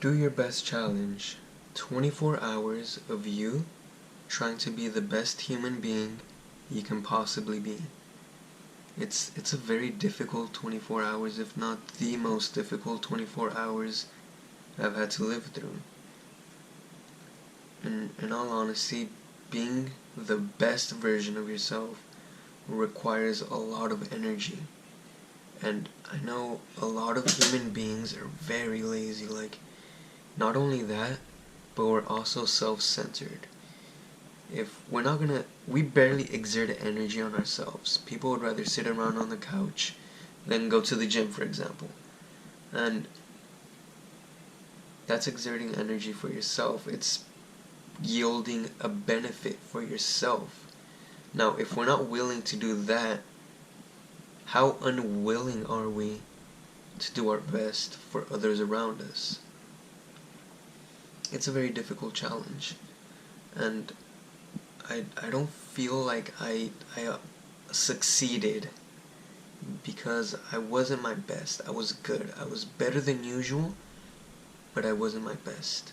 Do Your Best Challenge. 24 hours of you trying to be the best human being you can possibly be. It's a very difficult 24 hours, if not the most difficult 24 hours I've had to live through. In all honesty, being the best version of yourself requires a lot of energy. And I know a lot of human beings are very lazy. Like, not only that, but we're also self-centered. If we're not gonna, we barely exert energy on ourselves. People would rather sit around on the couch than go to the gym, for example. And that's exerting energy for yourself. It's yielding a benefit for yourself. Now, if we're not willing to do that, how unwilling are we to do our best for others around us? It's a very difficult challenge, and I don't feel like I succeeded because I wasn't my best. I was good. I was better than usual, but I wasn't my best.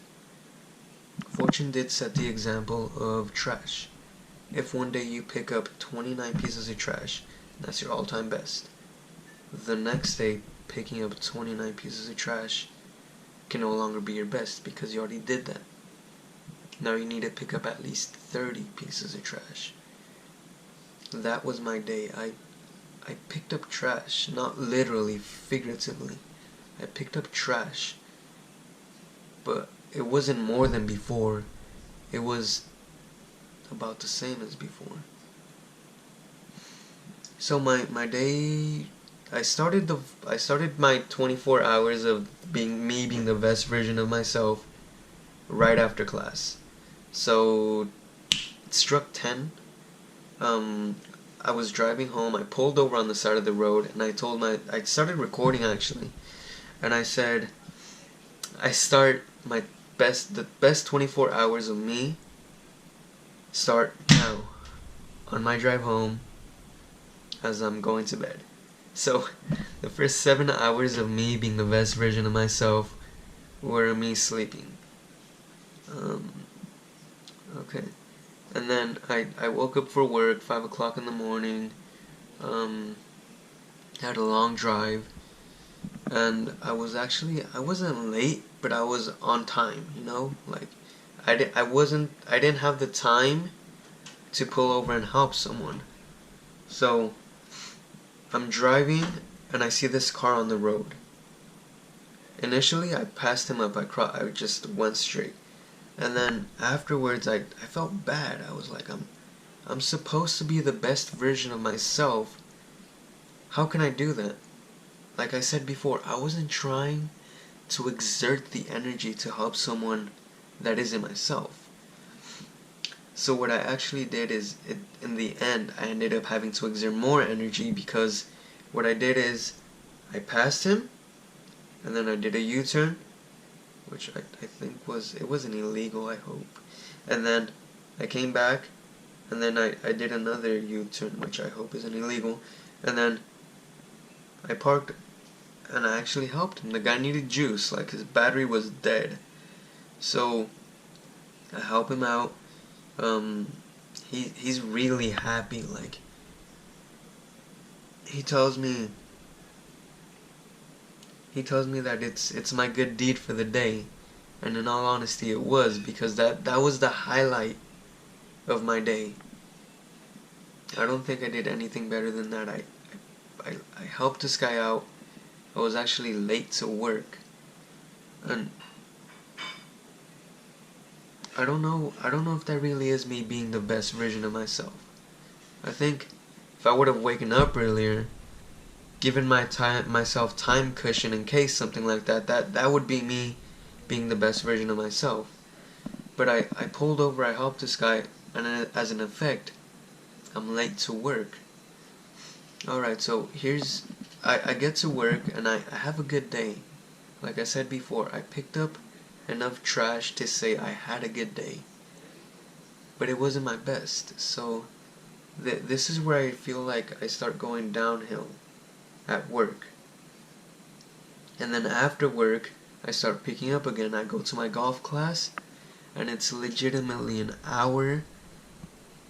Fortune did set the example of trash. If one day you pick up 29 pieces of trash, that's your all-time best. The next day, picking up 29 pieces of trash can no longer be your best because you already did that. Now you need to pick up at least 30 pieces of trash. That was my day. I picked up trash, not literally, figuratively. I picked up trash, but it wasn't more than before. It was about the same as before. So my day, I started my 24 hours of being the best version of myself right after class. So it struck 10. I was driving home. I pulled over on the side of the road, and I started recording actually, and I said, I start the best 24 hours of me start now on my drive home as I'm going to bed. So the first 7 hours of me being the best version of myself were me sleeping. Okay. And then I woke up for work, 5 o'clock in the morning, had a long drive, and I wasn't late, but I was on time, like, I didn't have the time to pull over and help someone. So, I'm driving, and I see this car on the road. Initially, I passed him up, I just went straight. And then afterwards, I felt bad. I was like, I'm supposed to be the best version of myself. How can I do that? Like I said before, I wasn't trying to exert the energy to help someone that isn't myself. So what I actually did is, in the end, I ended up having to exert more energy because what I did is, I passed him, and then I did a U-turn, which I think it wasn't illegal, I hope. And then I came back, and then I did another U-turn, which I hope isn't illegal. And then I parked, and I actually helped him. The guy needed juice, like his battery was dead. So I help him out. He's really happy. Like, he tells me that it's my good deed for the day, and in all honesty, it was, because that was the highlight of my day. I don't think I did anything better than that. I helped this guy out. I was actually late to work, and I don't know if that really is me being the best version of myself. I think if I would have waken up earlier, given myself time cushion in case something like that would be me being the best version of myself. But I pulled over, I helped this guy, and as an effect, I'm late to work. Alright, so I get to work, and I have a good day. Like I said before, I picked up enough trash to say I had a good day. But it wasn't my best, so this is where I feel like I start going downhill at work. And then after work, I start picking up again. I go to my golf class, and it's legitimately an hour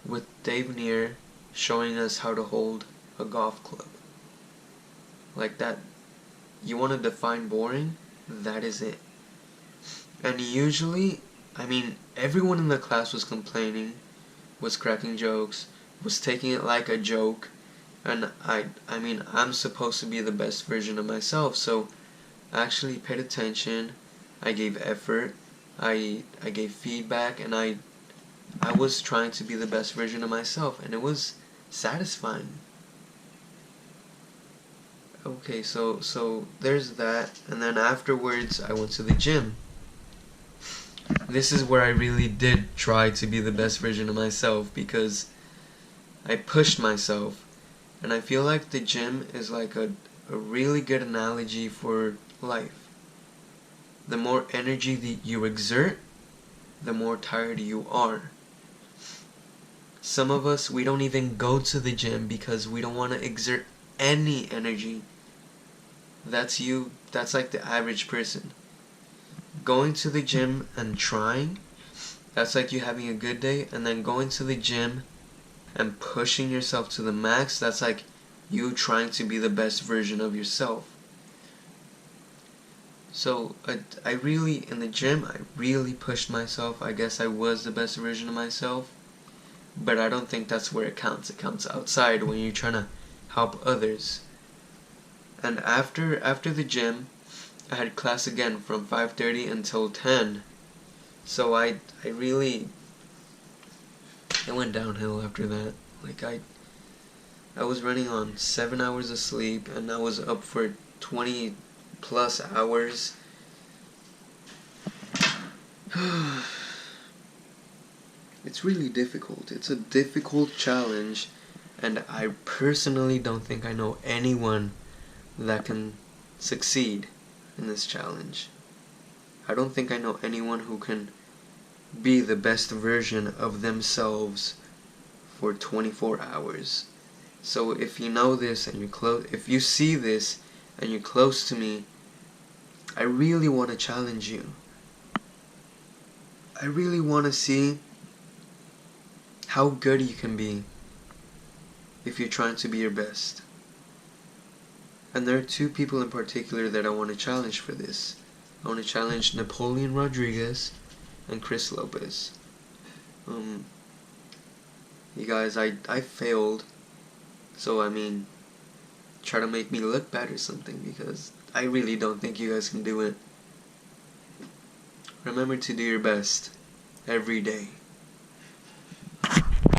with Dave Neer showing us how to hold a golf club. Like that. You want to define boring? That is it. And usually, I mean, everyone in the class was complaining, was cracking jokes, was taking it like a joke, and I mean, I'm supposed to be the best version of myself, so I actually paid attention, I gave effort, I gave feedback, and I was trying to be the best version of myself, and it was satisfying. Okay, so there's that, and then afterwards I went to the gym. This is where I really did try to be the best version of myself, because I pushed myself, and I feel like the gym is like a really good analogy for life. The more energy that you exert, the more tired you are. Some of us, we don't even go to the gym because we don't want to exert any energy. That's you, that's like the average person. Going to the gym and trying, that's like you having a good day, and then going to the gym and pushing yourself to the max, that's like you trying to be the best version of yourself. So I really, in the gym, I really pushed myself. I guess I was the best version of myself, but I don't think that's where it counts. It counts outside when you're trying to help others. And after the gym, I had class again from 5:30 until 10. So I really, it went downhill after that. Like I was running on 7 hours of sleep, and I was up for 20 plus hours. It's really difficult. It's a difficult challenge, and I personally don't think I know anyone that can succeed in this challenge. I don't think I know anyone who can be the best version of themselves for 24 hours. So if you know this and you're close, if you see this and you're close to me, I really want to challenge you. I really want to see how good you can be if you're trying to be your best. And there are two people in particular that I want to challenge for this. I want to challenge Napoleon Rodriguez and Chris Lopez. You guys, I failed, so I mean, try to make me look bad or something, because I really don't think you guys can do it. Remember to do your best every day.